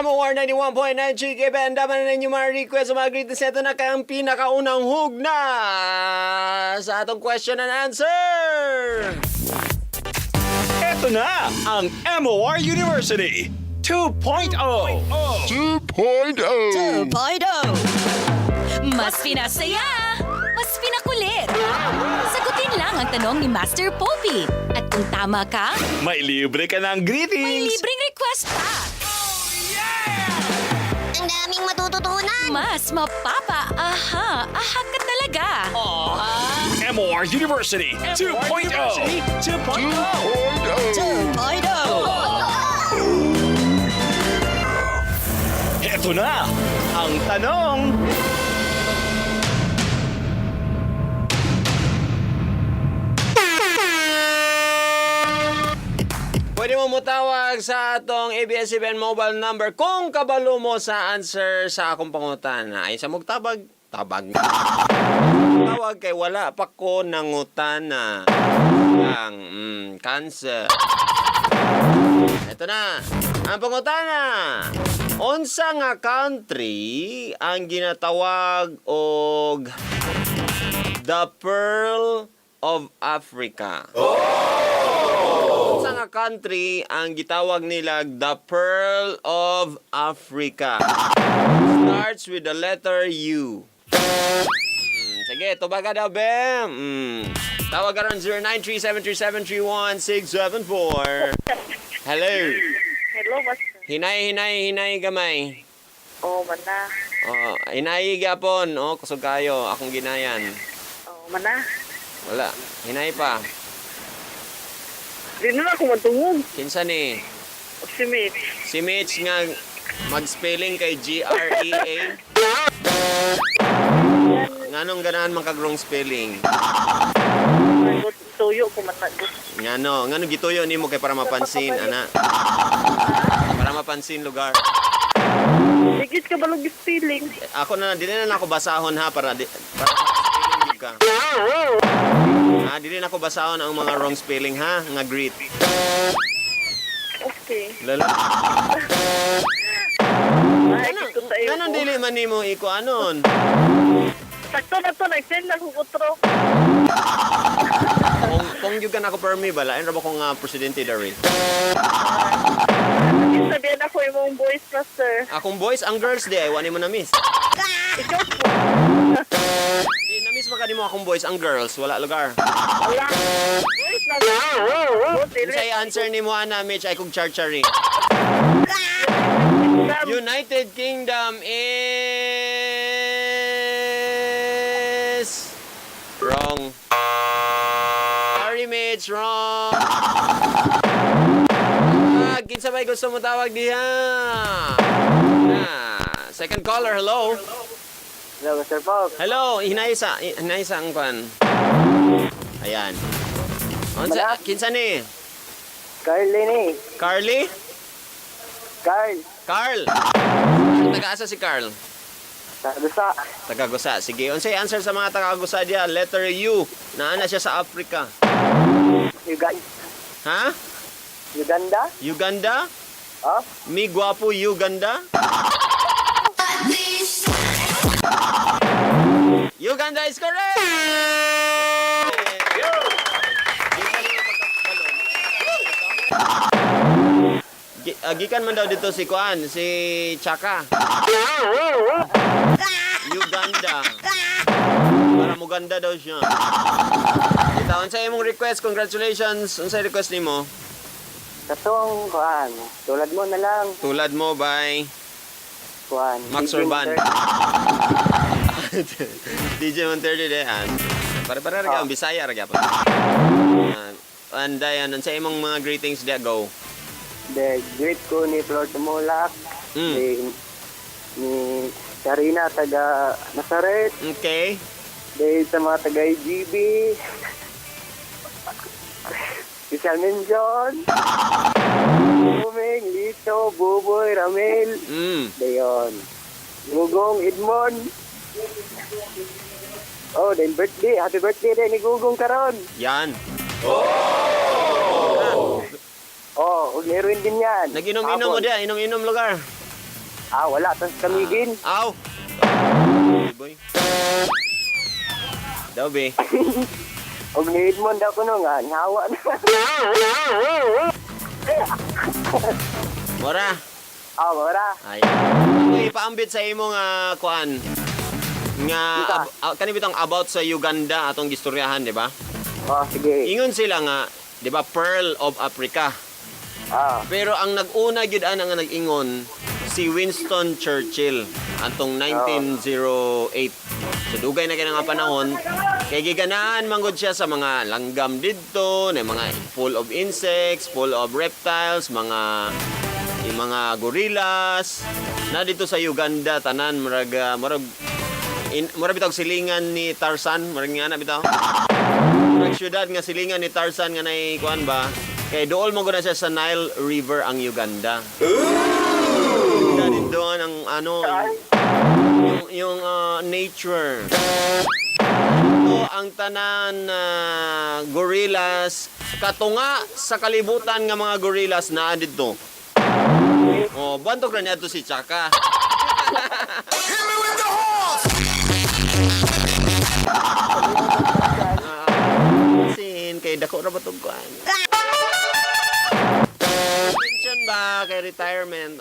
MOR 91.9 GKB. Andaman na ninyo mga request sa mga greetings. Ito na kayang pinakaunang hugna sa atong question and answer. Ito na ang MOR University 2.0. 2.0. Mas pinasaya, mas pinakulit. Sagutin lang ang tanong ni Master Poppy. At kung tama ka, May libre ka ng may greetings. libreng request pa. Ang daming matututunan. Mas aha ka talaga. MOR University 2.0. 2.0. Ito na ang tanong. Pwede mo mutawag sa atong ABS-CBN mobile number kung kabalo mo sa answer sa akong pangutana. Ay sa magtabag, tabag. Tawag kay wala pa ko nangutana ang cancer. Ito na. Ang pangutana. Unsa nga country ang ginatawag og the Pearl of Africa? Unsa nga country ang gitawag nila the Pearl of Africa? Starts with the letter U. Sige, tubaga daw, Bem. Tawag ka ron 0937373164. Hello. Hello, Master. Hinay gamay. Oh, mana. Oh, hinay gyapon. Oh, kusog kayo. Akong ginayan. Oh, mana. Wala. Hinay pa. Di na ako matungog. Kinsa ni? Si Mitch. Si Mitch nga mag-spelling kay G-R-E-A. Nganong ganahan man kag wrong spelling? Tuyo ko man na. Ngano gituyo nimo kay para mapansin, ana. Para mapansin lugar. Higit ka balog yung feeling. Ako na dili na ako basahon ha para spelling ka. Dili na ako basahon ang mga wrong spelling ha, nga greet. Okay. Lalo. Ay, kito sa iyo. Ganon dili man nimo iko anon. Sakto na to, nag-send lang kong utro. Kung yung ako permi ba, lain ra ba kong presidente dari? Sabihan ako yung voice, Master. Akong boys, ang girls di, ay wani mo na miss. Ikaw po. Di, na-miss mo ka di mo akong boys, ang girls, wala lugar. Wala. Voice na Unsay answer ni mo, ana, Mitch, ay kong char-chari. United Kingdom is... Wrong. Sorry, Mitch, wrong. Kinsa ba'y gusto mo tawag diha? Second caller, hello. Hello, Mr. Pog. Hello, hinay sa ang kwan. Ayan. Unsa, kinsa ni? Carly ni. Carly? Carl. Carl. Taga-asa si Carl? Tagusa. Tagagusa. Sige, unsay answer sa mga tagagusa diya? Letter U. Naana siya sa Africa. Ha? Uganda? Uganda? Oh? Mi guwapo Uganda? Uganda is correct! Gikan man daw dito si Kuan, si Chaka. Uganda. Para muganda daw siya. Ito, unsay imong request? Congratulations. Unsay request nimo? Katong kuan. Tulad mo na lang. Tulad mo, bye. Kuan. Max Urban. DJ Monterde de an. Para ang Bisaya ra gyapon. Anday sa imong mga greetings dia go. The great ko ni Flor Tumulak. Ni Karina taga Nazaret. Okay. Dahil sa mga taga IGB. Si Salmin John. Buming, Lito, Buboy, Ramel. Dayon. Gugong, Edmond. Oh, then birthday. Happy birthday din ni Gugong karon. Yan. Oh, ug heroin din yan. Naginom-inom mo dia, inom-inom lugar. Wala. Tapos kamigin. Aw! Boy. Daw, be. Huwag need mo daw ko nga. Nyawa na. Mora. Wala. Ay. Ipaambit sa imo nga kuan. Nga kani bitong about sa Uganda atong gistoryahan, di ba? Sige. Ingon sila nga, di ba, Pearl of Africa. Pero ang nag-una gyud ana nga nag-ingon si Winston Churchill atong 1908. So dugay na kay nga panahon kay giganaan manggod siya sa mga langgam didto, na mga full of insects, full of reptiles, mga gorillas na dito sa Uganda tanan murag bitog silingan ni Tarzan, murag nga na bitaw. Murag syudad nga silingan ni Tarzan nga nay kuan ba? Kay dool mo guna siya sa Nile River ang Uganda. Doon ang yung nature. Ito ang tanan gorillas katunga sa kalibutan nga mga gorillas naa dito. Bantog ra niya to si Chaka. Sin kay dako ra batog kuan. Pension ba kay retirement?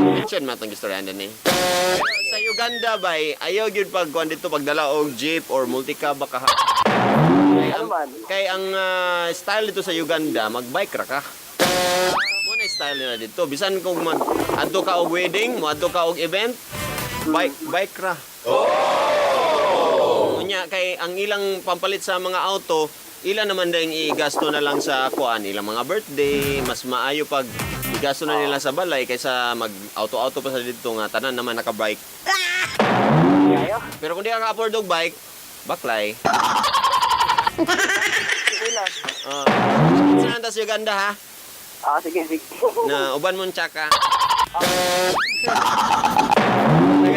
Pension man itong istoryahan din eh. Sa Uganda ba ayaw yun pagkuhan dito pagdala og jeep or multicab baka kay ang style dito sa Uganda magbike ra ka. Muna style nila dito bisan kung adto ka og wedding mo adto ka og event bike ra. Unya kay ang ilang pampalit sa mga auto ilan naman dahil igasto na lang sa kuan ilang mga birthday mas maayo pag igasto na nila sa balay kaysa mag auto-auto pa sa dito nga tanan naman naka-bike. Pero kung di ka ka-afford og bike, baklay. Saan tas Uganda ha? Sige. Na uban mo Chaka.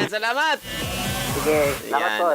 Salamat. Sige, salamat Yan. po.